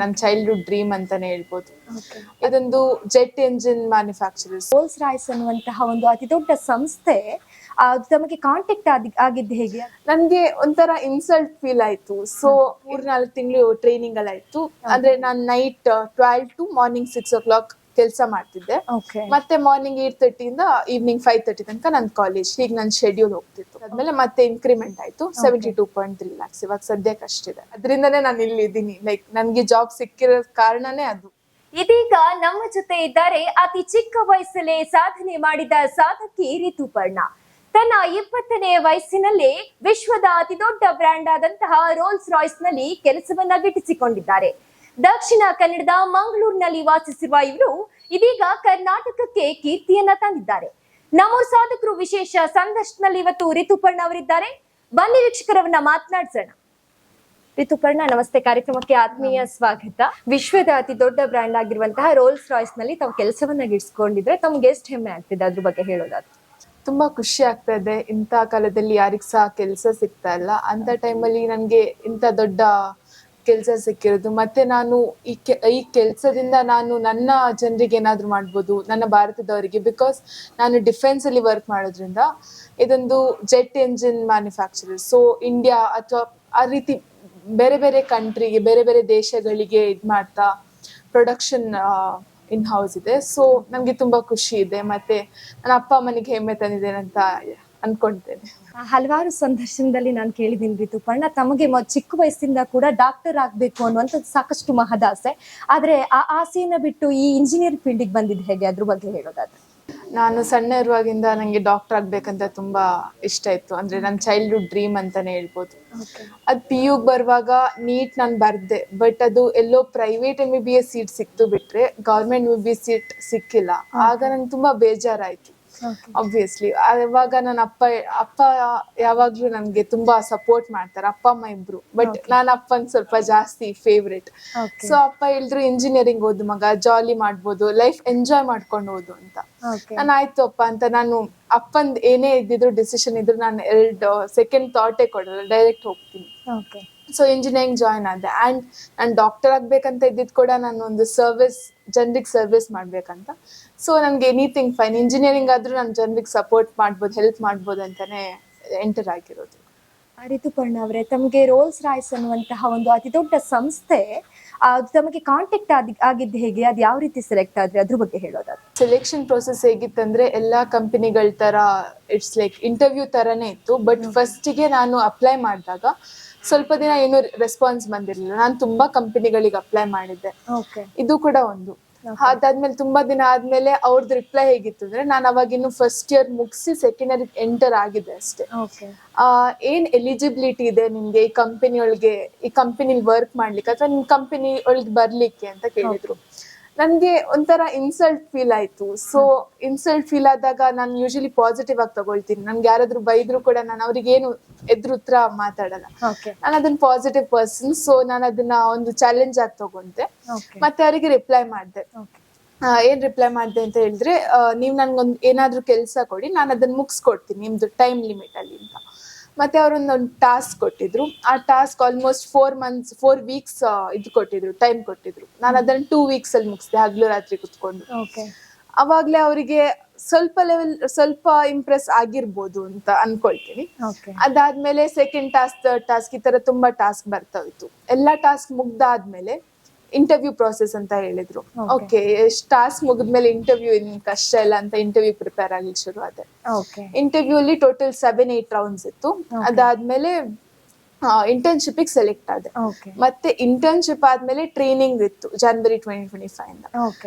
ನನ್ನ childhood dream ಅಂತಾನೆ ಹೇಳ್ಬೋದು. ಇದೊಂದು jet engine manufacturers. Rolls Royce ಅನ್ನುವಂತಹ ಒಂದು ಅತಿ ದೊಡ್ಡ ಸಂಸ್ಥೆ ಅದು ತಮಗೆ ಕಾಂಟ್ಯಾಕ್ಟ್ ಆಗಿದ್ದು ಹೇಗೆ? ನನ್ಗೆ ಒಂಥರ ಇನ್ಸಲ್ಟ್ ಫೀಲ್ ಆಯ್ತು. ಸೊ 3-4 ತಿಂಗಳು ಟ್ರೈನಿಂಗ್ ಎಲ್ಲ ಆಯ್ತು. ಅಂದ್ರೆ ನಾನು ನೈಟ್ 12 to ಮಾರ್ನಿಂಗ್ 6 o'clock ಕೆಲಸ ಮಾಡ್ತಿದ್ದೆ. ಮತ್ತೆ ಮಾರ್ನಿಂಗ್ 8:30 ಇಂದ ಈವ್ನಿಂಗ್ 5:30 ತನಕ ನನ್ನ ಕಾಲೇಜ್. ಹೀಗೆ ನನ್ನ ಶೆಡ್ಯೂಲ್ ಹೋಗ್ತಿತ್ತು. ಅದ್ಮೇಲೆ ಮತ್ತೆ ಇನ್ಕ್ರಿಮೆಂಟ್ ಆಯ್ತು 72.3 lakhs. ಇವಾಗ ಸದ್ಯಕ್ಕೆ ಅಷ್ಟಿದೆ. ಅದರಿಂದನೇ ನಾನು ಇಲ್ಲಿ ಇದ್ದೀನಿ. ಲೈಕ್ ನನ್ಗೆ ಜಾಬ್ ಸಿಕ್ಕಿರೋ ಕಾರಣನೇ ಅದು. ಇದೀಗ ನಮ್ಮ ಜೊತೆ ಇದ್ದಾರೆ ಅತಿ ಚಿಕ್ಕ ವಯಸ್ಸಲ್ಲೇ ಸಾಧನೆ ಮಾಡಿದ ಸಾಧಕಿ ರಿತುಪರ್ಣ. ತನ್ನ 20ನೇ ವಯಸ್ಸಿನಲ್ಲೇ ವಿಶ್ವದ ಅತಿ ದೊಡ್ಡ ಬ್ರ್ಯಾಂಡ್ ಆದಂತಹ ರೋಲ್ಸ್ ರಾಯ್ಸ್ ನಲ್ಲಿ ಕೆಲಸವನ್ನ ಗಿಟ್ಟಿಸಿಕೊಂಡಿದ್ದಾರೆ. ದಕ್ಷಿಣ ಕನ್ನಡದ ಮಂಗಳೂರಿನಲ್ಲಿ ವಾಸಿಸಿರುವ ಇವರು ಇದೀಗ ಕರ್ನಾಟಕಕ್ಕೆ ಕೀರ್ತಿಯನ್ನ ತಂದಿದ್ದಾರೆ. ನಮ್ಮೂರು ಸಾಧಕರು ವಿಶೇಷ ಸಂದರ್ಶನದಲ್ಲಿ ಇವತ್ತು ರಿತುಪರ್ಣ ಅವರಿದ್ದಾರೆ. ಬನ್ನಿ ವೀಕ್ಷಕರವನ್ನ ಮಾತನಾಡ್ಸೋಣ. ರಿತುಪರ್ಣ ನಮಸ್ತೆ, ಕಾರ್ಯಕ್ರಮಕ್ಕೆ ಆತ್ಮೀಯ ಸ್ವಾಗತ. ವಿಶ್ವದ ಅತಿ ದೊಡ್ಡ ಬ್ರ್ಯಾಂಡ್ ಆಗಿರುವಂತಹ ರೋಲ್ಸ್ ರಾಯ್ಸ್ ನಲ್ಲಿ ತಾವು ಕೆಲಸವನ್ನ ಗಿಟ್ಟಿಸಿಕೊಂಡಿದ್ರೆ ತಮ್ಗೆ ಎಷ್ಟು ಹೆಮ್ಮೆ ಆಗ್ತಿದೆ ಅದ್ರ ಬಗ್ಗೆ ಹೇಳೋದಾದ್ರೆ? ತುಂಬಾ ಖುಷಿ ಆಗ್ತಾ ಇದೆ. ಇಂಥ ಕಾಲದಲ್ಲಿ ಯಾರಿಗ್ ಸಹ ಕೆಲಸ ಸಿಗ್ತಾ ಇಲ್ಲ. ಅಂತ ಟೈಮಲ್ಲಿ ನನ್ಗೆ ಇಂಥ ದೊಡ್ಡ ಕೆಲಸ ಸಿಕ್ಕಿರೋದು. ಮತ್ತೆ ನಾನು ಈ ಕೆಲಸದಿಂದ ನಾನು ನನ್ನ ಜನರಿಗೆ ಏನಾದ್ರು ಮಾಡ್ಬೋದು, ನನ್ನ ಭಾರತದವರಿಗೆ. ಬಿಕಾಸ್ ನಾನು ಡಿಫೆನ್ಸ್ ಅಲ್ಲಿ ವರ್ಕ್ ಮಾಡೋದ್ರಿಂದ ಇದೊಂದು jet engine manufacturer. So India ಅಥವಾ ಆ ರೀತಿ ಬೇರೆ ಬೇರೆ ಕಂಟ್ರಿಗೆ, ಬೇರೆ ಬೇರೆ ದೇಶಗಳಿಗೆ ಮಾಡ್ತಾ ಪ್ರೊಡಕ್ಷನ್ ಇನ್ ಹೌಸ್ ಇದೆ. ಸೊ ನಮ್ಗೆ ತುಂಬಾ ಖುಷಿ ಇದೆ. ಮತ್ತೆ ನನ್ನ ಅಪ್ಪ ಅಮ್ಮನಿಗೆ ಹೆಮ್ಮೆ ತಂದಿದ್ದೇನೆ ಅಂತ ಅನ್ಕೊಳ್ತೇನೆ. ಹಲವಾರು ಸಂದರ್ಶನದಲ್ಲಿ ನಾನು ಕೇಳಿದ್ದೀನಿ ರಿತುಪರ್ಣ, ತಮಗೆ ಚಿಕ್ಕ ವಯಸ್ಸಿಂದ ಕೂಡ ಡಾಕ್ಟರ್ ಆಗ್ಬೇಕು ಅನ್ನುವಂತ ಸಾಕಷ್ಟು ಮಹದಾಸೆ. ಆದ್ರೆ ಆ ಆಸೆಯನ್ನ ಬಿಟ್ಟು ಈ ಇಂಜಿನಿಯರಿಂಗ್ ಫೀಲ್ಡಿಗೆ ಬಂದಿದ್ದು ಹೇಗೆ, ಅದ್ರ ಬಗ್ಗೆ ಹೇಳೋದಾದ್ರೆ? ನಾನು ಸಣ್ಣ ಇರುವಾಗಿಂದ ನಂಗೆ ಡಾಕ್ಟರ್ ಆಗ್ಬೇಕಂತ ತುಂಬಾ ಇಷ್ಟ ಇತ್ತು. ಅಂದ್ರೆ ನನ್ನ ಚೈಲ್ಡ್ಹುಡ್ ಡ್ರೀಮ್ ಅಂತಾನೆ ಹೇಳ್ಬೋದು. ಅದ್ PU ಬರುವಾಗ ನೀಟ್ ನಾನು ಬರ್ದೆ. ಬಟ್ ಅದು ಎಲ್ಲೋ ಪ್ರೈವೇಟ್ MBBS ಸೀಟ್ ಸಿಕ್ತು ಬಿಟ್ರೆ ಗೌರ್ಮೆಂಟ್ MBBS ಸೀಟ್ ಸಿಕ್ಕಿಲ್ಲ. ಆಗ ನಂಗೆ ತುಂಬಾ ಬೇಜಾರಾಯ್ತು. ಆಬ್ವಿಯಸ್ಲಿ ಅವಾಗ ನನ್ನ ಅಪ್ಪ ಯಾವಾಗ್ಲೂ ನನ್ಗೆ ತುಂಬಾ ಸಪೋರ್ಟ್ ಮಾಡ್ತಾರೆ, ಅಪ್ಪ ಅಮ್ಮ ಇಬ್ರು. ಬಟ್ ನಾನು ಅಪ್ಪನ್ ಸ್ವಲ್ಪ ಜಾಸ್ತಿ ಫೇವ್ರೇಟ್. ಸೊ ಅಪ್ಪ ಹೇಳಿದ್ರು ಇಂಜಿನಿಯರಿಂಗ್ ಓದು ಮಗ, ಜಾಲಿ ಮಾಡ್ಬೋದು, ಲೈಫ್ ಎಂಜಾಯ್ ಮಾಡ್ಕೊಂಡು ಓದು ಅಂತ. ನಾನು ಆಯ್ತು ಅಪ್ಪ ಅಂತ ನಾನು ಅಪ್ಪಂದ್ ಏನೇ ಇದ್ದಿದ್ರು ಡಿಸಿಷನ್ ಇದ್ರು ನಾನು 2 ಸೆಕೆಂಡ್ ಥಾಟೇ ಕೊಡಲ್ಲ, ಡೈರೆಕ್ಟ್ ಹೋಗ್ತೀನಿ. ಸೊ ಇಂಜಿನಿಯರಿಂಗ್ ಜಾಯ್ನ್ ಆದೆ. ಅಂಡ್ ನಾನು ಡಾಕ್ಟರ್ ಆಗ್ಬೇಕಂತ ಇದ್ದಿದ್ ಕೂಡ ನಾನು ಒಂದು ಜನರಿಗೆ ಸರ್ವಿಸ್ ಮಾಡ್ಬೇಕಂತ. ಸೊ ನನ್ಗೆ ಎನಿಥಿಂಗ್ ಫೈನ್, ಇಂಜಿನಿಯರಿಂಗ್ ಆದ್ರೂ ನಾನು ಜನರಿಗೆ ಸಪೋರ್ಟ್ ಮಾಡ್ಬೋದು, ಹೆಲ್ಪ್ ಮಾಡ್ಬೋದು ಅಂತಾನೆ ಎಂಟರ್ ಆಗಿರೋದು. ರಿತುಪರ್ಣ ಅವರೇ, ತಮಗೆ ರೋಲ್ಸ್ ರಾಯ್ಸ್ ಅನ್ನುವಂತಹ ಒಂದು ಅತಿ ದೊಡ್ಡ ಸಂಸ್ಥೆ ಅದು ತಮಗೆ ಕಾಂಟ್ಯಾಕ್ಟ್ ಆಗಿದ್ದು ಹೇಗೆ, ಅದು ಯಾವ ರೀತಿ ಸೆಲೆಕ್ಟ್ ಆದ್ರೆ ಅದ್ರ ಬಗ್ಗೆ ಹೇಳೋದಾದ್ರೆ? ಸೆಲೆಕ್ಷನ್ ಪ್ರೊಸೆಸ್ ಹೇಗಿತ್ತಂದ್ರೆ ಎಲ್ಲಾ ಕಂಪನಿಗಳ ತರ ಇಟ್ಸ್ ಲೈಕ್ ಇಂಟರ್ವ್ಯೂ ತರನೇ ಇತ್ತು. ಬಟ್ ಫಸ್ಟಿಗೆ ನಾನು ಅಪ್ಲೈ ಮಾಡಿದಾಗ ಸ್ವಲ್ಪ ದಿನ ಏನು ರೆಸ್ಪಾನ್ಸ್ ಬಂದಿರಲಿಲ್ಲ. ನಾನು ತುಂಬಾ ಕಂಪನಿಗಳಿಗೆ ಅಪ್ಲೈ ಮಾಡಿದ್ದೆ, ಇದು ಕೂಡ ಒಂದು. ಅದಾದ್ಮೇಲೆ ತುಂಬಾ ದಿನ ಆದ್ಮೇಲೆ ಅವ್ರದ್ದು ರಿಪ್ಲೈ ಹೇಗಿತ್ತು ಅಂದ್ರೆ, ನಾನು ಅವಾಗ ಇನ್ನು ಫಸ್ಟ್ ಇಯರ್ ಮುಗಿಸಿ ಸೆಕೆಂಡ್ ಇಯರ್ ಎಂಟರ್ ಆಗಿದೆ ಅಷ್ಟೇ. ಏನ್ ಎಲಿಜಿಬಿಲಿಟಿ ಇದೆ ನಿಮ್ಗೆ ಈ ಕಂಪನಿ ಒಳಗೆ, ಈ ಕಂಪನಿಲಿ ವರ್ಕ್ ಮಾಡ್ಲಿಕ್ಕೆ ಅಥವಾ ನಿಮ್ ಕಂಪನಿ ಒಳಗೆ ಬರ್ಲಿಕ್ಕೆ ಅಂತ ಕೇಳಿದ್ರು. ನನ್ಗೆ ಒಂಥರ ಇನ್ಸಲ್ಟ್ ಫೀಲ್ ಆಯ್ತು. ಸೊ ಇನ್ಸಲ್ಟ್ ಫೀಲ್ ಆದಾಗ ನಾನು ಯೂಶಲಿ ಪಾಸಿಟಿವ್ ಆಗಿ ತಗೊಳ್ತೀನಿ. ನನ್ಗೆ ಯಾರಾದ್ರೂ ಬೈದ್ರು ಕೂಡ ನಾನು ಅವ್ರಿಗೆ ಏನು ಎದುರು ಉತ್ತರ ಮಾತಾಡಲ್ಲ. ನಾನು ಅದನ್ನ ಪಾಸಿಟಿವ್ ಪರ್ಸನ್. ಸೊ ನಾನು ಅದನ್ನ ಒಂದು ಚಾಲೆಂಜ್ ಆಗಿ ತಗೊಂಡೆ. ಮತ್ತೆ ಅವರಿಗೆ ರಿಪ್ಲೈ ಮಾಡಿದೆ. ಏನ್ ರಿಪ್ಲೈ ಮಾಡಿದೆ ಅಂತ ಹೇಳಿದ್ರೆ, ನೀವ್ ನನ್ಗೊಂದು ಏನಾದ್ರೂ ಕೆಲಸ ಕೊಡಿ, ನಾನು ಅದನ್ನ ಮುಗಿಸ್ಕೊಡ್ತೀನಿ ನಿಮ್ದು ಟೈಮ್ ಲಿಮಿಟ್ ಅಲ್ಲಿ ಅಂತ. ಮತ್ತೆ ಅವರೊಂದೊಂದು ಟಾಸ್ಕ್ ಕೊಟ್ಟಿದ್ರು. ಆ ಟಾಸ್ಕ್ ಆಲ್ಮೋಸ್ಟ್ 4 weeks ಇದು ಕೊಟ್ಟಿದ್ರು, ಟೈಮ್ ಕೊಟ್ಟಿದ್ರು. ನಾನು ಅದನ್ನ 2 weeks ಅಲ್ಲಿ ಮುಗಿಸಿದೆ, ಹಗ್ಲು ರಾತ್ರಿ ಕುತ್ಕೊಂಡು. ಅವಾಗ್ಲೇ ಅವರಿಗೆ ಸ್ವಲ್ಪ ಇಂಪ್ರೆಸ್ ಆಗಿರ್ಬೋದು ಅಂತ ಅನ್ಕೊಳ್ತೀನಿ. ಅದಾದ್ಮೇಲೆ ಸೆಕೆಂಡ್ ಟಾಸ್ಕ್, ಥರ್ಡ್ ಟಾಸ್ಕ್, ಈ ತರ ತುಂಬಾ ಟಾಸ್ಕ್ ಬರ್ತಾ ಇತ್ತು. ಎಲ್ಲಾ ಟಾಸ್ಕ್ ಮುಗ್ದಾದ್ಮೇಲೆ ಇಂಟರ್ವ್ಯೂ ಪ್ರಾಸೆಸ್ ಅಂತ ಹೇಳಿದ್ರು. ಓಕೆ, ಟಾಸ್ಕ್ ಮುಗಿದ್ಮೇಲೆ ಇಂಟರ್ವ್ಯೂ ಇನ್ ಕಷ್ಟ ಇಲ್ಲ ಅಂತ ಇಂಟರ್ವ್ಯೂ ಪ್ರಿಪೇರ್ ಆಗ್ಲಿಕ್ಕೆ ಶುರು ಆದೆ. ಇಂಟರ್ವ್ಯೂ ಅಲ್ಲಿ ಟೋಟಲ್ 7-8 ರೌಂಡ್ಸ್ ಇತ್ತು. ಅದಾದ್ಮೇಲೆ ಇಂಟರ್ನ್ಶಿಪ್ ಸೆಲೆಕ್ಟ್ ಆದೆ. ಮತ್ತೆ ಇಂಟರ್ನ್ಶಿಪ್ ಆದ್ಮೇಲೆ ಟ್ರೈನಿಂಗ್ ಇತ್ತು January 2025 ಇಂದ.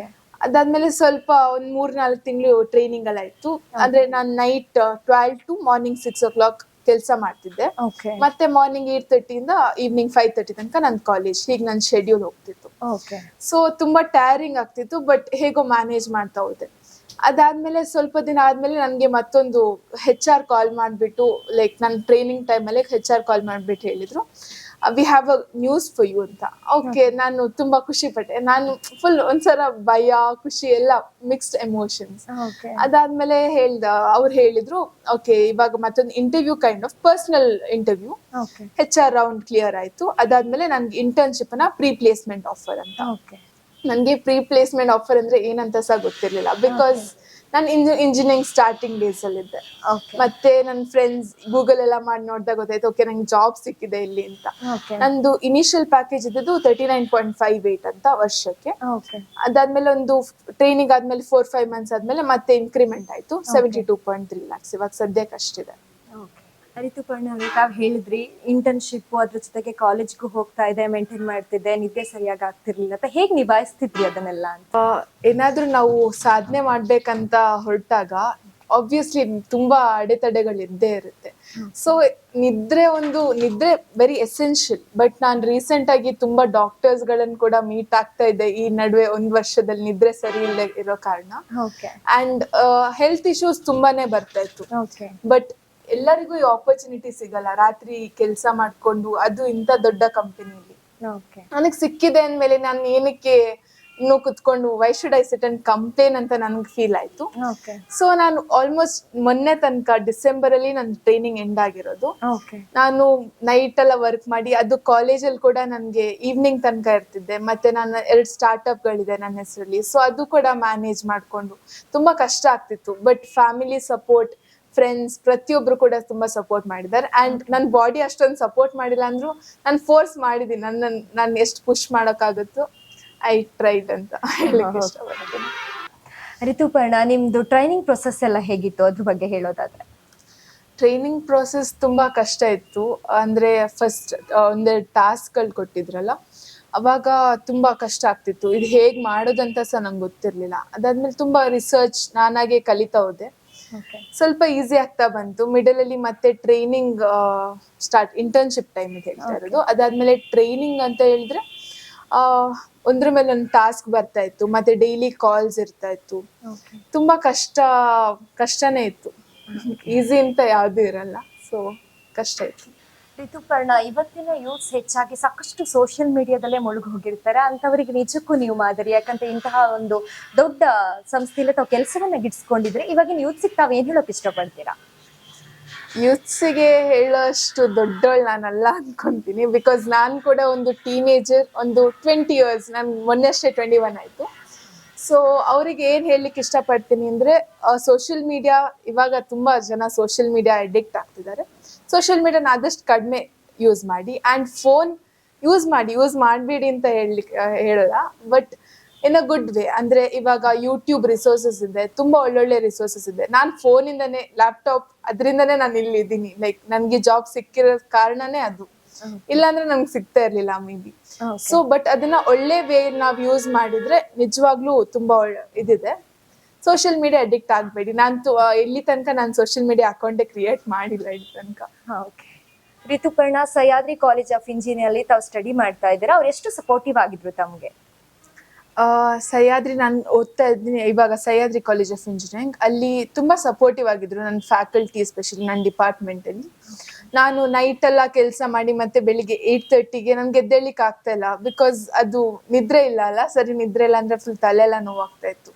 ಅದಾದ್ಮೇಲೆ ಸ್ವಲ್ಪ ಒಂದ್ 3-4 ತಿಂಗಳು ಟ್ರೈನಿಂಗ್ ಎಲ್ಲ ಇತ್ತು. ಅಂದ್ರೆ ನಾನು ನೈಟ್ 12 to ಮಾರ್ನಿಂಗ್ 6 o'clock ಕೆಲಸ ಮಾಡ್ತಿದ್ದೆ. ಮತ್ತೆ ಮಾರ್ನಿಂಗ್ 8:30 ಇಂದ ಈವ್ನಿಂಗ್ 5:30 ತನಕ ನನ್ನ ಕಾಲೇಜ್. ಹೀಗೆ ನನ್ನ ಶೆಡ್ಯೂಲ್ ಹೋಗ್ತಿತ್ತು. ಸೊ ತುಂಬಾ ಟೈರಿಂಗ್ ಆಗ್ತಿತ್ತು. ಬಟ್ ಹೇಗೋ ಮ್ಯಾನೇಜ್ ಮಾಡ್ತಾ ಹೋದೆ. ಅದಾದ್ಮೇಲೆ ಸ್ವಲ್ಪ ದಿನ ಆದ್ಮೇಲೆ ನನ್ಗೆ ಮತ್ತೊಂದು HR ಕಾಲ್ ಮಾಡ್ಬಿಟ್ಟು, ಲೈಕ್ ನನ್ನ ಟ್ರೈನಿಂಗ್ ಟೈಮಲ್ಲಿ HR ಕಾಲ್ ಮಾಡ್ಬಿಟ್ಟು ಹೇಳಿದ್ರು, we have a news for you ಅಂತ. ಓಕೆ, ನಾನು ತುಂಬಾ ಖುಷಿ ಪಟ್ಟೆ. ನಾನು ಫುಲ್ ಒಂದ್ಸಲ ಭಯ, ಖುಷಿ ಎಲ್ಲ ಮಿಕ್ಸ್ಡ್ ಎಮೋಷನ್ಸ್. ಅದಾದ್ಮೇಲೆ ಅವ್ರು ಹೇಳಿದ್ರು, ಓಕೆ ಇವಾಗ ಮತ್ತೊಂದು interview, kind of personal interview, HR round clear ಆಯ್ತು. ಅದಾದ್ಮೇಲೆ ನನ್ಗೆ ಇಂಟರ್ನ್ಶಿಪ್ ನ ಪ್ರೀ ಪ್ಲೇಸ್ಮೆಂಟ್ ಆಫರ್ ಅಂತ. ನನ್ಗೆ ಪ್ರೀ ಪ್ಲೇಸ್ಮೆಂಟ್ ಆಫರ್ ಅಂದ್ರೆ ಏನಂತ ಸಹ ಗೊತ್ತಿರ್ಲಿಲ್ಲ, ಬಿಕಾಸ್ ನಾನು ಇಂಜಿನಿಯರಿಂಗ್ ಸ್ಟಾರ್ಟಿಂಗ್ ಡೇಸ್ ಅಲ್ಲಿ ಇದ್ದೆ. ಮತ್ತೆ ನನ್ನ ಫ್ರೆಂಡ್ಸ್ ಗೂಗಲ್ ಎಲ್ಲ ಮಾಡಿ ನೋಡಿದಾಗ ಗೊತ್ತಾಯ್ತು, ಓಕೆ ನಂಗೆ ಜಾಬ್ ಸಿಕ್ಕಿದೆ ಇಲ್ಲಿ ಅಂತ. ನಂದು ಇನಿಷಿಯಲ್ ಪ್ಯಾಕೇಜ್ ಇದ್ದದ್ದು 39.58 ಅಂತ ವರ್ಷಕ್ಕೆ. ಅದಾದ್ಮೇಲೆ ಒಂದು ಟ್ರೈನಿಂಗ್ ಆದ್ಮೇಲೆ 4-5 ಮಂತ್ಸ್ ಆದ್ಮೇಲೆ ಮತ್ತೆ ಇನ್ಕ್ರಿಮೆಂಟ್ ಆಯ್ತು, 72.3 lakhs ಇವಾಗ ಸದ್ಯಕ್ಕೆ ಅಷ್ಟಿದೆ. ರಿತುಪರ್ಣ ಅವರೇ, ತಾವ್ ಹೇಳಿದ್ರಿ ಇಂಟರ್ನ್ಶಿಪ್ ಅದ್ರ ಜೊತೆಗೆ ಕಾಲೇಜ್ಗೂ ಹೋಗ್ತಾ ಇದೆ, ಮೇಂಟೈನ್ ಮಾಡ್ತಿದ್ದೆ, ನಿದ್ದೆ ಸರಿಯಾಗಿ ಆಗ್ತಿರ್ಲಿಲ್ಲ ಅಂತ. ಹೇಗ್ ನಿಭಾಯಿಸ್ತಿದ್ರಿ ಅದನ್ನೆಲ್ಲ ಅಂತ? ಏನಾದ್ರೂ ನಾವು ಸಾಧನೆ ಮಾಡ್ಬೇಕಂತ ಹೊರಟಾಗ ಆಬ್ವಿಯಸ್ಲಿ ತುಂಬಾ ಅಡೆತಡೆಗಳು ಇದ್ದೇ ಇರುತ್ತೆ. ಸೊ ನಿದ್ರೆ ವೆರಿ ಎಸೆನ್ಷಿಯಲ್. ಬಟ್ ನಾನು ರೀಸೆಂಟ್ ಆಗಿ ತುಂಬಾ ಡಾಕ್ಟರ್ಸ್ ಗಳನ್ನ ಕೂಡ ಮೀಟ್ ಆಗ್ತಾ ಇದ್ದೆ ಈ ನಡುವೆ 1 ವರ್ಷದಲ್ಲಿ, ನಿದ್ರೆ ಸರಿ ಇಲ್ಲದೆ ಇರೋ ಕಾರಣ. ಅಂಡ್ ಹೆಲ್ತ್ ಇಶ್ಯೂಸ್ ತುಂಬಾನೇ ಬರ್ತಾ ಇತ್ತು. ಬಟ್ ಎಲ್ಲರಿಗೂ ಈ ಆಪರ್ಚುನಿಟಿ ಸಿಗಲ್ಲ, ರಾತ್ರಿ ಕೆಲಸ ಮಾಡ್ಕೊಂಡು, ಅದು ಇಂಥ ದೊಡ್ಡ ಕಂಪನಿಲಿ ನನಗೆ ಸಿಕ್ಕಿದೆ ಅಂದ್ಮೇಲೆ ನಾನು ಏನಕ್ಕೆ ಇನ್ನು ಕುತ್ಕೊಂಡು why should I sit and complain ಅಂತ ನನ್ಗೆ ಫೀಲ್ ಆಯ್ತು. ಸೊ ನಾನು ಆಲ್ಮೋಸ್ಟ್ ಮೊನ್ನೆ ತನಕ ಡಿಸೆಂಬರ್ ಅಲ್ಲಿ ನನ್ನ ಟ್ರೈನಿಂಗ್ ಎಂಡ್ ಆಗಿರೋದು. ನಾನು ನೈಟ್ ಎಲ್ಲ ವರ್ಕ್ ಮಾಡಿ, ಅದು ಕಾಲೇಜಲ್ಲಿ ಕೂಡ ನನ್ಗೆ ಈವ್ನಿಂಗ್ ತನಕ ಇರ್ತಿದ್ದೆ. ಮತ್ತೆ ನಾನು 2 ಸ್ಟಾರ್ಟ್ಅಪ್ ಗಳಿದೆ ನನ್ನ ಹೆಸರಲ್ಲಿ, ಸೊ ಅದು ಕೂಡ ಮ್ಯಾನೇಜ್ ಮಾಡ್ಕೊಂಡು ತುಂಬಾ ಕಷ್ಟ ಆಗ್ತಿತ್ತು. ಬಟ್ ಫ್ಯಾಮಿಲಿ ಸಪೋರ್ಟ್, ಫ್ರೆಂಡ್ಸ್ ಪ್ರತಿಯೊಬ್ರು ಕೂಡ ತುಂಬಾ ಸಪೋರ್ಟ್ ಮಾಡಿದ್ದಾರೆ. ಅಂಡ್ ನನ್ನ ಬಾಡಿ ಅಷ್ಟೊಂದು ಸಪೋರ್ಟ್ ಮಾಡಿಲ್ಲ ಅಂದ್ರು ನಾನು ಫೋರ್ಸ್ ಮಾಡಿದ್ದೀನಿ, ನಾನು ಎಷ್ಟು ಪುಷ್ ಮಾಡೋಕ್ಕಾಗುತ್ತೋ ಐ ಟ್ರೈಡ್ ಅಂತ ಹೇಳಕ್ಕೆ ಇಷ್ಟಪಡ್ತೀನಿ. ರಿತುಪರ್ಣ, ನಿಮ್ದು ಟ್ರೈನಿಂಗ್ ಪ್ರೊಸೆಸ್ ಎಲ್ಲ ಹೇಗಿತ್ತು, ಅದ್ರ ಬಗ್ಗೆ ಹೇಳೋದಾದ್ರೆ? ಟ್ರೈನಿಂಗ್ ಪ್ರೊಸೆಸ್ ತುಂಬಾ ಕಷ್ಟ ಇತ್ತು. ಅಂದ್ರೆ ಫಸ್ಟ್ ಒಂದೆರಡು ಟಾಸ್ಕ್ಗಳು ಕೊಟ್ಟಿದ್ರಲ್ಲ, ಅವಾಗ ತುಂಬಾ ಕಷ್ಟ ಆಗ್ತಿತ್ತು. ಇದು ಹೇಗ್ ಮಾಡೋದಂತ ಸಹ ನಂಗೆ ಗೊತ್ತಿರ್ಲಿಲ್ಲ. ಅದಾದ್ಮೇಲೆ ತುಂಬಾ ರಿಸರ್ಚ್ ನಾನಾಗೆ ಕಲಿತಾ ಹೋದೆ. ಸ್ವಲ್ಪ ಈಸಿ ಆಗ್ತಾ ಬಂತು. ಮಿಡಲ್ ಅಲ್ಲಿ ಮತ್ತೆ ಟ್ರೈನಿಂಗ್ ಇಂಟರ್ನ್ಶಿಪ್ ಟೈಮ್ ಹೇಳ್ತಾ ಇರೋದು. ಅದಾದ್ಮೇಲೆ ಟ್ರೈನಿಂಗ್ ಅಂತ ಹೇಳಿದ್ರೆ ಒಂದ್ರ ಮೇಲೆ ಒಂದು ಟಾಸ್ಕ್ ಬರ್ತಾ ಇತ್ತು, ಮತ್ತೆ ಡೈಲಿ ಕಾಲ್ಸ್ ಇರ್ತಾ ಇತ್ತು. ತುಂಬಾ ಕಷ್ಟನೇ ಇತ್ತು, ಈಸಿ ಅಂತ ಯಾವ್ದು ಇರಲ್ಲ. ಸೊ ಕಷ್ಟ ಇತ್ತು. ರಿತುಪರ್ಣ, ಇವತ್ತಿನ ಯೂತ್ಸ್ ಹೆಚ್ಚಾಗಿ ಸಾಕಷ್ಟು ಸೋಷಿಯಲ್ ಮೀಡಿಯಾದಲ್ಲೇ ಮುಳುಗಿ ಹೋಗಿರ್ತಾರೆ. ಅಂತವರಿಗೆ ನಿಜಕ್ಕೂ ನೀವು ಮಾದರಿ. ಯಾಕಂದ್ರೆ ಇಂತಹ ಒಂದು ದೊಡ್ಡ ಸಂಸ್ಥೆಯಲ್ಲಿ ತಾವು ಕೆಲಸವನ್ನ ಗಿಟ್ಸ್ಕೊಂಡಿದ್ರೆ, ಇವಾಗಿನ ಯೂತ್ಸಿಗೆ ತಾವ್ ಏನ್ ಹೇಳೋಕ್ ಇಷ್ಟಪಡ್ತೀರಾ? ಯೂತ್ಸಿಗೆ ಹೇಳೋಷ್ಟು ದೊಡ್ಡವಳು ನಾನಲ್ಲ ಅನ್ಕೊಂತೀನಿ. ಬಿಕಾಸ್ ನಾನು ಕೂಡ ಒಂದು ಟೀನೇಜರ್, ಒಂದು 20 years, ನನ್ ಮೊನ್ನೆ ಅಷ್ಟೇ 21 ಆಯ್ತು. ಸೊ ಅವ್ರಿಗೆ ಏನ್ ಹೇಳಲಿಕ್ಕೆ ಇಷ್ಟಪಡ್ತೀನಿ ಅಂದ್ರೆ, ಸೋಷಿಯಲ್ ಮೀಡಿಯಾ ಇವಾಗ ತುಂಬಾ ಜನ ಸೋಷಿಯಲ್ ಮೀಡಿಯಾ ಅಡಿಕ್ಟ್ ಆಗ್ತಿದ್ದಾರೆ. ಸೋಷಿಯಲ್ ಮೀಡಿಯಾನ ಆದಷ್ಟು ಕಡಿಮೆ ಯೂಸ್ ಮಾಡಿ. ಆ್ಯಂಡ್ ಫೋನ್ ಯೂಸ್ ಮಾಡಬೇಡಿ ಅಂತ ಹೇಳಲ್ಲ, but in a good way. ಅಂದ್ರೆ ಇವಾಗ ಯೂಟ್ಯೂಬ್ ರಿಸೋರ್ಸಸ್ ಇದೆ, ತುಂಬಾ ಒಳ್ಳೊಳ್ಳೆ ರಿಸೋರ್ಸಸ್ ಇದೆ. ನಾನು ಫೋನಿಂದಾನೇ, ಲ್ಯಾಪ್ಟಾಪ್ ಅದರಿಂದನೇ ನಾನು ಇಲ್ಲಿ ಇದ್ದೀನಿ. ಲೈಕ್ ನನ್ಗೆ ಜಾಬ್ ಸಿಕ್ಕಿರೋ ಕಾರಣನೇ ಅದು, ಇಲ್ಲಾಂದ್ರೆ ನಮ್ಗೆ ಸಿಗ್ತಾ ಇರ್ಲಿಲ್ಲ ಮೇ ಬಿ. ಸೊ ಬಟ್ ಅದನ್ನ ಒಳ್ಳೆ ವೇ ನಾವ್ ಯೂಸ್ ಮಾಡಿದ್ರೆ ನಿಜವಾಗ್ಲೂ ತುಂಬಾ ಇದಿದೆ. ಸೋಷಿಯಲ್ ಮೀಡಿಯಾ ಅಡಿಕ್ಟ್ ಆಗ್ಬೇಡಿ. ಇಲ್ಲಿ ತನಕ ನಾನು ಸೋಷಿಯಲ್ ಮೀಡಿಯಾ ಅಕೌಂಟೇ ಕ್ರಿಯೇಟ್ ಮಾಡಿಲ್ಲ ಇಲ್ಲಿ ತನಕ. Rituparna, Sahyadri college of engineering ತಾವು ಸ್ಟಡಿ ಮಾಡ್ತಾ ಇದ್ದೀರಾ. ಅವ್ರು ಎಷ್ಟು ಸಪೋರ್ಟಿವ್ ಆಗಿದ್ರು ತಮ್ಗೆ? ಸಹ್ಯಾದ್ರಿ ನಾನು ಓದ್ತಾ ಇದ್ದೀನಿ ಇವಾಗ, ಸಹ್ಯಾದ್ರಿ ಕಾಲೇಜ್ ಆಫ್ ಇಂಜಿನಿಯರಿಂಗ್. ಅಲ್ಲಿ ತುಂಬಾ ಸಪೋರ್ಟಿವ್ ಆಗಿದ್ರು ನನ್ನ ಫ್ಯಾಕಲ್ಟಿ, ಎಸ್ಪೆಷಲಿ ನನ್ನ ಡಿಪಾರ್ಟ್ಮೆಂಟ್ ಅಲ್ಲಿ. ನಾನು ನೈಟ್ ಎಲ್ಲ ಕೆಲಸ ಮಾಡಿ ಮತ್ತೆ ಬೆಳಿಗ್ಗೆ 8:30ಗೆ ನನ್ಗೆ ಎದ್ದೇಳಿಕ್ ಆಗ್ತಾ ಇಲ್ಲ. ಬಿಕಾಸ್ ಅದು ನಿದ್ರೆ ಇಲ್ಲ ಅಲ್ಲ, ಸರಿ ನಿದ್ರೆ ಇಲ್ಲ ಅಂದ್ರೆ ಫುಲ್ ತಲೆ ಎಲ್ಲ ನೋವಾಗ್ತಾ ಇತ್ತು.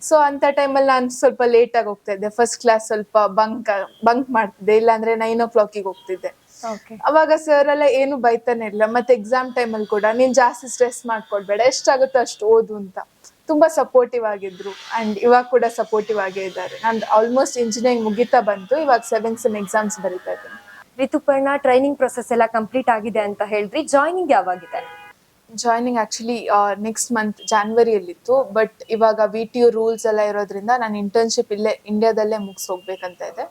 ಸೊ ಅಂತ ಟೈಮಲ್ಲಿ ನಾನು ಸ್ವಲ್ಪ ಲೇಟ್ ಆಗಿ ಹೋಗ್ತಾ ಇದ್ದೆ. ಫಸ್ಟ್ ಕ್ಲಾಸ್ ಸ್ವಲ್ಪ ಬಂಕ್ ಮಾಡ್ತಿದ್ದೆ, ಇಲ್ಲಾಂದ್ರೆ 9 o'clock ಹೋಗ್ತಿದ್ದೆ. ಅವಾಗ ಸರ್ ಎಲ್ಲ ಏನು ಬೈತಾನೆ ಇಲ್ಲ. ಮತ್ತೆ ಎಕ್ಸಾಮ್ ಟೈಮಲ್ಲಿ ಕೂಡ ನೀನ್ ಜಾಸ್ತಿ ಸ್ಟ್ರೆಸ್ ಮಾಡ್ಕೊಳ್ಬೇಡ, ಎಷ್ಟಾಗುತ್ತೋ ಅಷ್ಟು ಓದು ಅಂತ ತುಂಬಾ ಸಪೋರ್ಟಿವ್ ಆಗಿದ್ರು. ಅಂಡ್ ಇವಾಗ ಕೂಡ ಸಪೋರ್ಟಿವ್ ಆಗೇ ಇದ್ದಾರೆ. ನಾನು ಆಲ್ಮೋಸ್ಟ್ ಇಂಜಿನಿಯರಿಂಗ್ ಮುಗಿತಾ ಬಂತು, ಇವಾಗ 7th sem ಎಕ್ಸಾಮ್ಸ್ ಬರೀತಾ ಇದ್ದೀನಿ. ರಿತುಪರ್ಣ, ಟ್ರೈನಿಂಗ್ ಪ್ರೊಸೆಸ್ ಎಲ್ಲ ಕಂಪ್ಲೀಟ್ ಆಗಿದೆ ಅಂತ ಹೇಳಿದ್ರಿ. ಜಾಯ್ನಿಂಗ್ ಯಾವಾಗಿದೆ? ಜಾಯ್ನಿಂಗ್ ಆಕ್ಚುಲಿ ನೆಕ್ಸ್ಟ್ ಮಂತ್ ಜಾನ್ವರಿಯಲ್ಲಿತ್ತು. ಬಟ್ ಇವಾಗ VTU ರೂಲ್ಸ್ ಎಲ್ಲ ಇರೋದ್ರಿಂದ ನಾನು ಇಂಟರ್ನ್ಶಿಪ್ ಇಲ್ಲೇ ಇಂಡಿಯಾದಲ್ಲೇ ಮುಗಿಸ್ ಹೋಗ್ಬೇಕಂತ ಇದೆ.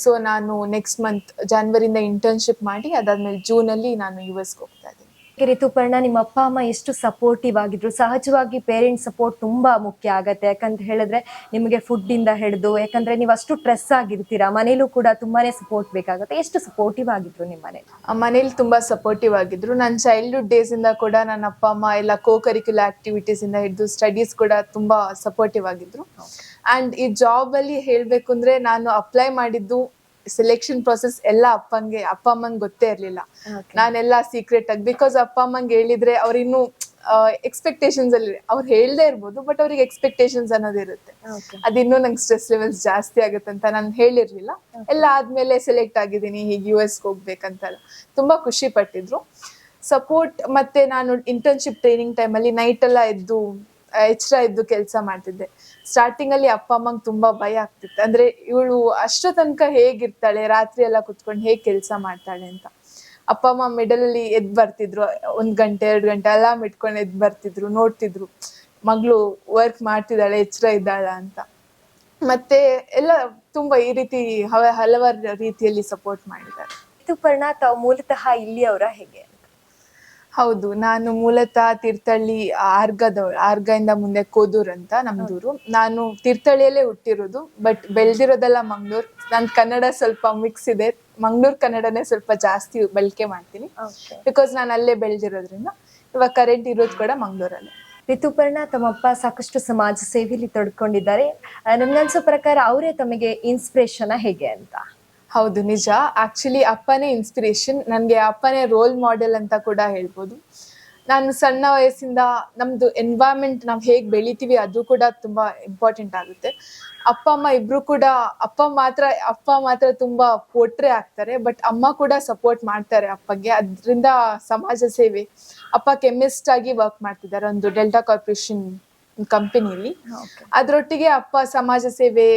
ಸೊ ನಾನು ನೆಕ್ಸ್ಟ್ ಮಂತ್ ಜಾನ್ವರಿಯಿಂದ ಇಂಟರ್ನ್ಶಿಪ್ ಮಾಡಿ, ಅದಾದ್ಮೇಲೆ ಜೂನಲ್ಲಿ ನಾನು US ಹೋಗ್ತಾ ಇದ್ದೀನಿ. ರಿತುಪರ್ಣ, ನಿಮ್ಮ ಅಪ್ಪ ಅಮ್ಮ ಎಷ್ಟು ಸಪೋರ್ಟಿವ್ ಆಗಿದ್ರು? ಸಹಜವಾಗಿ ಪೇರೆಂಟ್ಸ್ ಸಪೋರ್ಟ್ ತುಂಬಾ ಮುಖ್ಯ ಆಗತ್ತೆ. ಯಾಕಂತ ಹೇಳಿದ್ರೆ ನಿಮಗೆ ಫುಡ್ ಇಂದ ಹಿಡಿದು, ಯಾಕಂದ್ರೆ ನೀವು ಅಷ್ಟು ಸ್ಟ್ರೆಸ್ ಆಗಿರ್ತೀರಾ, ಮನೇಲೂ ಕೂಡ ತುಂಬಾನೇ ಸಪೋರ್ಟ್ ಬೇಕಾಗುತ್ತೆ. ಎಷ್ಟು ಸಪೋರ್ಟಿವ್ ಆಗಿದ್ರು ನಿಮ್ಮ ಮನೇಲಿ ತುಂಬಾ ಸಪೋರ್ಟಿವ್ ಆಗಿದ್ರು. ನನ್ನ ಚೈಲ್ಡ್ಹುಡ್ ಡೇಸ್ ಇಂದ ಕೂಡ ನನ್ನ ಅಪ್ಪ ಅಮ್ಮ ಎಲ್ಲ ಕರಿಕ್ಯುಲರ್ ಆಕ್ಟಿವಿಟೀಸ್ ಇಂದ ಹಿಡಿದು ಸ್ಟಡೀಸ್ ಕೂಡ ತುಂಬಾ ಸಪೋರ್ಟಿವ್ ಆಗಿದ್ರು. ಅಂಡ್ ಈ ಜಾಬ್ ಅಲ್ಲಿ ಹೇಳ್ಬೇಕು ಅಂದ್ರೆ, ನಾನು ಅಪ್ಲೈ ಮಾಡಿದ್ದು ಸೆಲೆಕ್ಷನ್ ಪ್ರೊಸೆಸ್ ಎಲ್ಲ ಅಪ್ಪ ಅಮ್ಮಂಗೆ ಗೊತ್ತೇ ಇರ್ಲಿಲ್ಲ. Okay. ನಾನೆಲ್ಲ ಸೀಕ್ರೆಟ್ ಆಗಿ, ಬಿಕಾಸ್ ಅಪ್ಪ ಅಮ್ಮಂಗೆ ಹೇಳಿದ್ರೆ ಅವ್ರು ಇನ್ನೂ ಎಕ್ಸ್ಪೆಕ್ಟೇಷನ್ಸ್ ಅಲ್ಲಿ, ಅವ್ರು ಹೇಳ್ದೇ ಇರ್ಬೋದು ಬಟ್ ಅವ್ರಿಗೆ ಎಕ್ಸ್ಪೆಕ್ಟೇಷನ್ಸ್ ಅನ್ನೋದಿರುತ್ತೆ. Okay. ಅದಿನ್ನೂ ನಂಗೆ ಸ್ಟ್ರೆಸ್ ಲೆವೆಲ್ಸ್ ಜಾಸ್ತಿ ಆಗುತ್ತೆ ಅಂತ ನಾನು ಹೇಳಿರ್ಲಿಲ್ಲ. ಎಲ್ಲ ಆದ್ಮೇಲೆ ಸೆಲೆಕ್ಟ್ ಆಗಿದ್ದೀನಿ, ಹೀಗೆ US ಹೋಗ್ಬೇಕಂತಲ್ಲ ತುಂಬಾ ಖುಷಿ ಪಟ್ಟಿದ್ರು. ಸಪೋರ್ಟ್, ಮತ್ತೆ ನಾನು ಇಂಟರ್ನ್ಶಿಪ್ ಟ್ರೈನಿಂಗ್ ಟೈಮಲ್ಲಿ ನೈಟ್ ಎಲ್ಲ ಎಚ್ಚರ ಇದ್ದು ಕೆಲಸ ಮಾಡ್ತಿದ್ದೆ. ಸ್ಟಾರ್ಟಿಂಗ್ ಅಲ್ಲಿ ಅಪ್ಪ ಅಮ್ಮಂಗೆ ತುಂಬಾ ಭಯ ಆಗ್ತಿತ್ತು, ಅಂದ್ರೆ ಇವಳು ಅಷ್ಟೋ ತನಕ ಹೇಗಿರ್ತಾಳೆ, ರಾತ್ರಿ ಎಲ್ಲ ಕುತ್ಕೊಂಡು ಹೇಗ್ ಕೆಲಸ ಮಾಡ್ತಾಳೆ ಅಂತ. ಅಪ್ಪ ಅಮ್ಮ ಮಿಡಲ್ ಅಲ್ಲಿ ಎದ್ದು ಬರ್ತಿದ್ರು, 1 ಗಂಟೆ 2 ಗಂಟೆ ಅಲಾರ್ಮ್ ಇಟ್ಕೊಂಡು ಎದ್ದು ಬರ್ತಿದ್ರು, ನೋಡ್ತಿದ್ರು ಮಗಳು ವರ್ಕ್ ಮಾಡ್ತಿದ್ದಾಳೆ, ಎಚ್ಚರ ಇದ್ದಾಳ ಅಂತ. ಮತ್ತೆ ಎಲ್ಲ ತುಂಬಾ ಈ ರೀತಿ ಹಲವಾರು ರೀತಿಯಲ್ಲಿ ಸಪೋರ್ಟ್ ಮಾಡಿದ್ದಾರೆ. ಋತುಪರ್ಣ, ತಾವು ಮೂಲತಃ ಇಲ್ಲಿಯವರ ಹೇಗೆ? ಹೌದು, ನಾನು ಮೂಲತಃ ತೀರ್ಥಹಳ್ಳಿ ಆರ್ಗದಿಂದ ಮುಂದೆ ಕೋದೂರ್ ಅಂತ ನಮ್ದೂರು. ನಾನು ತೀರ್ಥಹಳ್ಳಿಯಲ್ಲೇ ಹುಟ್ಟಿರೋದು, ಬಟ್ ಬೆಳ್ದಿರೋದೆಲ್ಲ ಮಂಗ್ಳೂರ್. ನನ್ ಕನ್ನಡ ಸ್ವಲ್ಪ ಮಿಕ್ಸ್ ಇದೆ, ಮಂಗ್ಳೂರ್ ಕನ್ನಡನೇ ಸ್ವಲ್ಪ ಜಾಸ್ತಿ ಬಳಕೆ ಮಾಡ್ತೀನಿ, ಬಿಕಾಸ್ ನಾನು ಅಲ್ಲೇ ಬೆಳ್ದಿರೋದ್ರಿಂದ. ಇವಾಗ ಕರೆಂಟ್ ಇರೋದು ಕೂಡ ಮಂಗ್ಳೂರಲ್ಲೇ. ಋತುಪರ್ಣ, ತಮ್ಮಪ್ಪ ಸಾಕಷ್ಟು ಸಮಾಜ ಸೇವೆಯಲ್ಲಿ ತೊಡ್ಕೊಂಡಿದ್ದಾರೆ. ನನ್ಗನ್ಸೋ ಪ್ರಕಾರ ಅವರೇ ತಮಗೆ ಇನ್ಸ್ಪಿರೇಷನ್ ಹೇಗೆ ಅಂತ? ಹೌದು, ನಿಜ. ಆಕ್ಚುಲಿ ಅಪ್ಪನೇ ಇನ್ಸ್ಪಿರೇಷನ್ ನನಗೆ, ಅಪ್ಪನೇ ರೋಲ್ ಮಾಡೆಲ್ ಅಂತ ಕೂಡ ಹೇಳ್ಬೋದು. ನಾನು ಸಣ್ಣ ವಯಸ್ಸಿಂದ ನಮ್ದು ಎನ್ವೈರನ್ಮೆಂಟ್, ನಾವು ಹೇಗೆ ಬೆಳಿತೀವಿ ಅದು ಕೂಡ ತುಂಬಾ ಇಂಪಾರ್ಟೆಂಟ್ ಆಗುತ್ತೆ. ಅಪ್ಪ ಅಮ್ಮ ಇಬ್ರು ಕೂಡ, ಅಪ್ಪ ಮಾತ್ರ ತುಂಬಾ ಪೋಟ್ರೆ ಆಗ್ತಾರೆ, ಬಟ್ ಅಮ್ಮ ಕೂಡ ಸಪೋರ್ಟ್ ಮಾಡ್ತಾರೆ ಅಪ್ಪಗೆ. ಅದರಿಂದ ಸಮಾಜ ಸೇವೆ, ಅಪ್ಪ ಕೆಮಿಸ್ಟ್ ಆಗಿ ವರ್ಕ್ ಮಾಡ್ತಿದ್ದಾರೆ ಒಂದು ಡೆಲ್ಟಾ ಕಾರ್ಪೊರೇಷನ್ ಕಂಪನಿಲಿ. ಅದ್ರೊಟ್ಟಿಗೆ ಅಪ್ಪ ಸಮಾಜ ಸೇವೆ,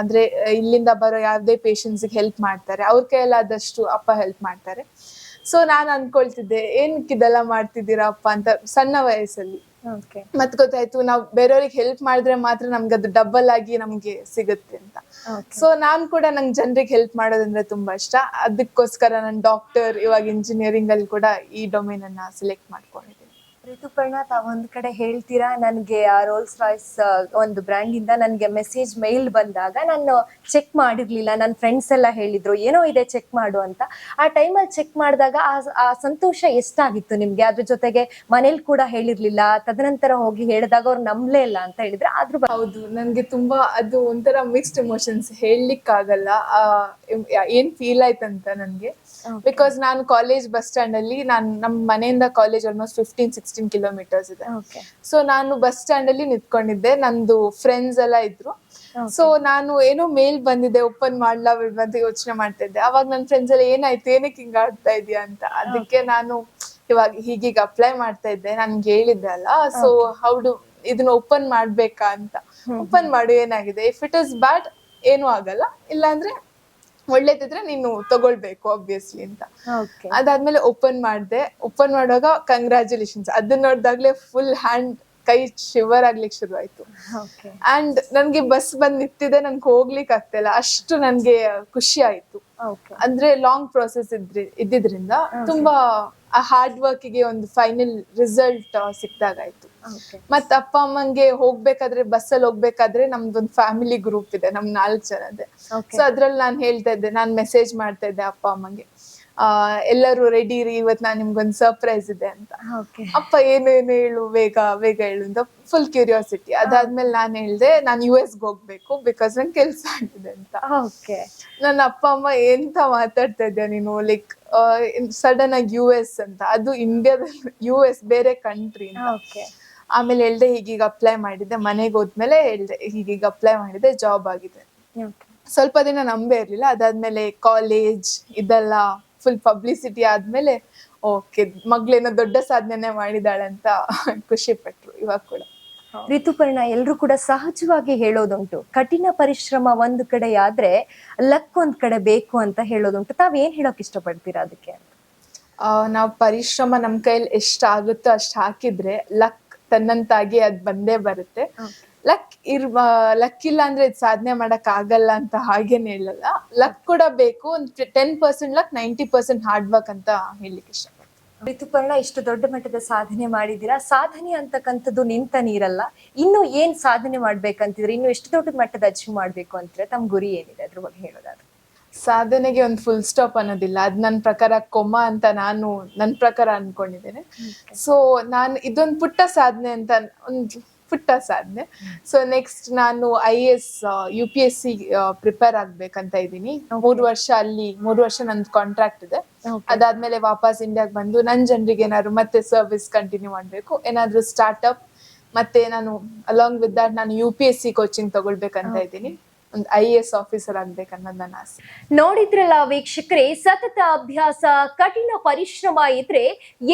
ಅಂದ್ರೆ ಇಲ್ಲಿಂದ ಬರೋ ಯಾವ್ದೇ ಪೇಷಂಟ್ಸ್ಗೆ ಹೆಲ್ಪ್ ಮಾಡ್ತಾರೆ, ಅವ್ರ ಕೈಯಲ್ಲಾದಷ್ಟು ಅಪ್ಪ ಹೆಲ್ಪ್ ಮಾಡ್ತಾರೆ. ಸೊ ನಾನು ಅನ್ಕೊಳ್ತಿದ್ದೆ, ಏನಕ್ಕೆ ಇದೆಲ್ಲ ಮಾಡ್ತಿದ್ದೀರಾ ಅಪ್ಪ ಅಂತ ಸಣ್ಣ ವಯಸ್ಸಲ್ಲಿ. ಮತ್ ಗೊತ್ತಾಯ್ತು, ನಾವು ಬೇರೆಯವ್ರಿಗೆ ಹೆಲ್ಪ್ ಮಾಡಿದ್ರೆ ಮಾತ್ರ ನಮ್ಗೆ ಅದು ಡಬಲ್ ಆಗಿ ನಮ್ಗೆ ಸಿಗುತ್ತೆ ಅಂತ. ಸೊ ನಾನ್ ಕೂಡ ನಂಗೆ ಜನರಿಗೆ ಹೆಲ್ಪ್ ಮಾಡೋದಂದ್ರೆ ತುಂಬಾ ಇಷ್ಟ. ಅದಕ್ಕೋಸ್ಕರ ನಾನು ಡಾಕ್ಟರ್, ಇವಾಗ ಇಂಜಿನಿಯರಿಂಗ್ ಅಲ್ಲಿ ಕೂಡ ಈ ಡೊಮೇನ್ ಅನ್ನ ಸೆಲೆಕ್ಟ್ ಮಾಡ್ಕೊಂಡಿದ್ದೀನಿ. ಋತುಪರ್ಣ, ತಾವೊಂದ್ ಕಡೆ ಹೇಳ್ತೀರಾ, ನನ್ಗೆ ಆ ರೋಲ್ಸ್ ರಾಯ್ಸ್ ಒಂದು ಬ್ರ್ಯಾಂಡ್ ಇಂದ ನನ್ಗೆ ಮೆಸೇಜ್ ಮೇಲ್ ಬಂದಾಗ ನಾನು ಚೆಕ್ ಮಾಡಿರ್ಲಿಲ್ಲ. ನನ್ನ ಫ್ರೆಂಡ್ಸ್ ಎಲ್ಲ ಹೇಳಿದ್ರು ಏನೋ ಇದೆ ಚೆಕ್ ಮಾಡು ಅಂತ. ಆ ಟೈಮಲ್ಲಿ ಚೆಕ್ ಮಾಡಿದಾಗ ಆ ಸಂತೋಷ ಎಷ್ಟಾಗಿತ್ತು ನಿಮ್ಗೆ? ಅದ್ರ ಜೊತೆಗೆ ಮನೇಲಿ ಕೂಡ ಹೇಳಿರ್ಲಿಲ್ಲ, ತದನಂತರ ಹೋಗಿ ಹೇಳಿದಾಗ ಅವ್ರು ನಂಬ್ಲೇ ಇಲ್ಲ ಅಂತ ಹೇಳಿದ್ರೆ ಹೌದು, ನನ್ಗೆ ತುಂಬಾ ಅದು ಒಂಥರ ಮಿಕ್ಸ್ಡ್ ಎಮೋಷನ್ಸ್, ಹೇಳಲಿಕ್ಕಾಗಲ್ಲ ಏನ್ ಫೀಲ್ ಆಯ್ತಂತ ನನ್ಗೆ. ಬಿಕಾಸ್ ನಾನು ಕಾಲೇಜ್ ಬಸ್ ಸ್ಟ್ಯಾಂಡ್ ಅಲ್ಲಿ, ನಮ್ಮ ಮನೆಯಿಂದ ಕಾಲೇಜ್ ಆಲ್ಮೋಸ್ಟ್ 15-16 ಕಿಲೋಮೀಟರ್ಸ್ ಇದೆ. ಸೊ ನಾನು ಬಸ್ ಸ್ಟ್ಯಾಂಡ್ ಅಲ್ಲಿ ನಿಂತ್ಕೊಂಡಿದ್ದೆ, ನಂದು ಫ್ರೆಂಡ್ಸ್ ಎಲ್ಲ ಇದ್ರು. ಸೊ ನಾನು ಏನೋ ಮೇಲ್ ಬಂದಿದೆ, ಓಪನ್ ಮಾಡ್ಲಾ ಬಿಡ್ವಾ ಅಂತ ಯೋಚನೆ ಮಾಡ್ತಾ ಇದ್ದೆ. ಅವಾಗ ನನ್ನ ಫ್ರೆಂಡ್ಸ್ ಎಲ್ಲ ಏನಾಯ್ತು, ಏನಕ್ಕೆ ಹಿಂಗ ಆಡ್ತಾ ಇದೀಯಾ ಅಂತ. ಅದಕ್ಕೆ ನಾನು ಇವಾಗ ಹೀಗೀಗ ಅಪ್ಲೈ ಮಾಡ್ತಾ ಇದ್ದೆ, ನನ್ಗೆ ಹೇಳಿದ್ದೆ ಅಲ್ಲ, ಸೊ ಹೌದು ಇದನ್ನ ಓಪನ್ ಮಾಡ್ಬೇಕಾ ಅಂತ. ಓಪನ್ ಮಾಡು, ಏನಾಗಿದೆ, ಇಫ್ ಇಟ್ ಇಸ್ ಬ್ಯಾಡ್ ಏನು ಆಗಲ್ಲ, ಇಲ್ಲಾಂದ್ರೆ ಒಳ್ಳೇದಿದ್ರೆ ನೀನು ತಗೊಳ್ಬೇಕು ಆಬ್ವಿಯಸ್ಲಿ ಅಂತ. ಅದಾದ್ಮೇಲೆ ಓಪನ್ ಮಾಡುವಾಗ ಕಂಗ್ರಾಚುಲೇಷನ್ಸ್, ಅದನ್ನ ನೋಡ್ದಾಗ್ಲೇ ಫುಲ್ ಹ್ಯಾಂಡ್ ಕೈ ಶಿವರ್ ಆಗ್ಲಿಕ್ಕೆ ಶುರು ಆಯ್ತು. ಅಂಡ್ ನನ್ಗೆ ಬಸ್ ಬಂದ್ ನಿಂತಿದೆ, ನನ್ಗೆ ಹೋಗ್ಲಿಕ್ಕೆ ಆಗ್ತಿಲ್ಲ, ಅಷ್ಟು ನನ್ಗೆ ಖುಷಿ ಆಯ್ತು. ಅಂದ್ರೆ ಲಾಂಗ್ ಪ್ರೊಸೆಸ್ ಇದ್ದಿದ್ರಿಂದ ತುಂಬಾ ಹಾರ್ಡ್ ವರ್ಕ್ಗೆ ಒಂದು ಫೈನಲ್ ರಿಸಲ್ಟ್ ಸಿಕ್ದಾಗಾಯ್ತು. ಮತ್ ಅಪ್ಪ ಅಮ್ಮಂಗೆ ಹೋಗ್ಬೇಕಾದ್ರೆ, ಬಸ್ಸಲ್ಲಿ ಹೋಗ್ಬೇಕಾದ್ರೆ ನಮ್ದೊಂದು ಫ್ಯಾಮಿಲಿ ಗ್ರೂಪ್ ಇದೆ, ನಮ್ 4 ಜನದೆ. ಸೊ ಅದ್ರಲ್ಲಿ ನಾನು ಹೇಳ್ತಾ ಇದ್ದೆ, ನಾನ್ ಮೆಸೇಜ್ ಮಾಡ್ತಾ ಇದ್ದೆ ಅಪ್ಪ ಅಮ್ಮಂಗೆ, ಎಲ್ಲರೂ ರೆಡಿ ರೀ, ಇವತ್ ನಾನ್ ನಿಮ್ಗೊಂದು ಸರ್ಪ್ರೈಸ್ ಇದೆ ಅಂತ. ಅಪ್ಪ ಏನು ಹೇಳು, ಬೇಗ ಹೇಳು ಅಂತ ಫುಲ್ ಕ್ಯೂರಿಯಾಸಿಟಿ. ಅದಾದ್ಮೇಲೆ ನಾನ್ ಹೇಳ್ದೆ, ನಾನ್ US ಹೋಗ್ಬೇಕು ಬಿಕಾಸ್ ನಂಗೆ ಕೆಲ್ಸ ಆಗಿದೆ ಅಂತ. ನನ್ನ ಅಪ್ಪ ಅಮ್ಮ ಎಂತ ಮಾತಾಡ್ತಾ ಇದ್ಯಾ ನೀನು, ಲೈಕ್ ಸಡನ್ ಆಗಿ US ಅಂತ, ಅದು ಇಂಡಿಯಾದಲ್ಲಿ US ಬೇರೆ ಕಂಟ್ರಿ ಅಂತ. ಆಮೇಲೆ ಹೇಳ್ದೆ ಹೀಗೀಗ ಅಪ್ಲೈ ಮಾಡಿದ್ದೆ, ಮನೆಗೆ ಹೋದ್ಮೇಲೆ ಹೇಳ್ದೆ ಹೀಗೀಗ ಅಪ್ಲೈ ಮಾಡಿದ್ದೆ, ಜಾಬ್ ಆಗಿದೆ. ಸ್ವಲ್ಪ ದಿನ ನಂಬೇ ಇರ್ಲಿಲ್ಲ. ಅದಾದ್ಮೇಲೆ ಕಾಲೇಜ್ ಇದೆಲ್ಲ ಫುಲ್ ಪಬ್ಲಿಸಿಟಿ ಆದ್ಮೇಲೆ ಓಕೆ, ಮಗಳೇನೋ ದೊಡ್ಡ ಸಾಧನೆ ಮಾಡಿದಾಳೆ ಅಂತ ಖುಷಿ ಪಟ್ರು. ಇವಾಗ ಕೂಡ ಋತುಪರ್ಣ, ಎಲ್ರು ಕೂಡ ಸಹಜವಾಗಿ ಹೇಳೋದುಂಟು, ಕಠಿಣ ಪರಿಶ್ರಮ ಒಂದು ಕಡೆ ಆದ್ರೆ ಲಕ್ ಒಂದ್ ಕಡೆ ಬೇಕು ಅಂತ ಹೇಳೋದುಂಟು. ತಾವೇನ್ ಹೇಳೋಕ್ ಇಷ್ಟಪಡ್ತೀರಾ ಅದಕ್ಕೆ? ನಾವು ಪರಿಶ್ರಮ ನಮ್ ಕೈಲಿ ಎಷ್ಟ್ ಆಗುತ್ತೋ ಅಷ್ಟ್ ಹಾಕಿದ್ರೆ ಲಕ್ ತನ್ನಂತಾಗಿ ಅದ್ ಬಂದೇ ಬರುತ್ತೆ. ಲಕ್ ಇಲ್ಲ ಅಂದ್ರೆ ಸಾಧನೆ ಮಾಡಕ್ ಆಗಲ್ಲ ಅಂತ ಹಾಗೇನ್ ಹೇಳಲ್ಲ. ಲಕ್ ಕೂಡ ಬೇಕು, ಒಂದ್ 10% ಲಕ್, 90% ಹಾರ್ಡ್ ವರ್ಕ್ ಅಂತ ಹೇಳಲಿಕ್ಕೆ ಇಷ್ಟ. ಋತುಪರ್ಣ, ಇಷ್ಟು ದೊಡ್ಡ ಮಟ್ಟದ ಸಾಧನೆ ಮಾಡಿದೀರಾ. ಸಾಧನೆ ಅಂತಕ್ಕಂಥದ್ದು ನಿಂತ ನೀರಲ್ಲ. ಇನ್ನು ಏನ್ ಸಾಧನೆ ಮಾಡ್ಬೇಕಂತಿದ್ರೆ, ಇನ್ನು ಎಷ್ಟು ದೊಡ್ಡ ಮಟ್ಟದ ಅಚೀವ್ ಮಾಡ್ಬೇಕು ಅಂತಿದ್ರೆ ತಮ್ಮ ಗುರಿ ಏನಿದೆ, ಅದ್ರ ಬಗ್ಗೆ ಹೇಳೋದಾದ್ರೆ? ಸಾಧನೆಗೆ ಒಂದು ಫುಲ್ ಸ್ಟಾಪ್ ಅನ್ನೋದಿಲ್ಲ, ಅದ್ ನನ್ನ ಪ್ರಕಾರ ಕೊಮ್ಮ ಅಂತ ನಾನು ನನ್ನ ಪ್ರಕಾರ ಅನ್ಕೊಂಡಿದ್ದೇನೆ. ಸೊ ನಾನು ಇದೊಂದು ಪುಟ್ಟ ಸಾಧನೆ ಅಂತ, ಒಂದು ಪುಟ್ಟ ಸಾಧನೆ. ಸೊ ನೆಕ್ಸ್ಟ್ ನಾನು IAS UPSC ಪ್ರಿಪೇರ್ ಆಗ್ಬೇಕಂತ ಇದ್ದೀನಿ. 3 ವರ್ಷ ನಂದು ಕಾಂಟ್ರಾಕ್ಟ್ ಇದೆ. ಅದಾದ್ಮೇಲೆ ವಾಪಸ್ ಇಂಡಿಯಾಗ್ ಬಂದು ನನ್ ಜನರಿಗೆ ಏನಾದ್ರು ಮತ್ತೆ ಸರ್ವಿಸ್ ಕಂಟಿನ್ಯೂ ಮಾಡ್ಬೇಕು, ಏನಾದ್ರು ಸ್ಟಾರ್ಟ್ಅಪ್, ಮತ್ತೆ ನಾನು ಅಲಾಂಗ್ ವಿತ್ ದಟ್ ನಾನು UPSC ಕೋಚಿಂಗ್ ತಗೊಳ್ಬೇಕಂತ ಇದ್ದೀನಿ. ಒಂದು IAS ಆಫೀಸರ್ ಆಗ್ಬೇಕನ್ನೋದು ನನ್ನ ಆಸೆ. ನೋಡಿದ್ರಲ್ಲ ವೀಕ್ಷಕರೇ, ಸತತ ಅಭ್ಯಾಸ, ಕಠಿಣ ಪರಿಶ್ರಮ ಇದ್ರೆ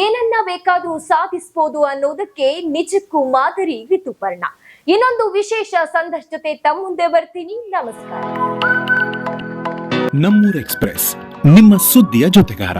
ಏನನ್ನ ಬೇಕಾದ್ರೂ ಸಾಧಿಸಬಹುದು ಅನ್ನೋದಕ್ಕೆ ನಿಜಕ್ಕೂ ಮಾದರಿ ಋತುಪರ್ಣ. ಇನ್ನೊಂದು ವಿಶೇಷ ಸಂದರ್ಶನ ಜೊತೆ ತಮ್ಮ ಮುಂದೆ ಬರ್ತೀನಿ. ನಮಸ್ಕಾರ. ನಮ್ಮೂರ್ ಎಕ್ಸ್‌ಪ್ರೆಸ್, ನಿಮ್ಮ ಸುದ್ದಿಯ ಜೊತೆಗಾರ.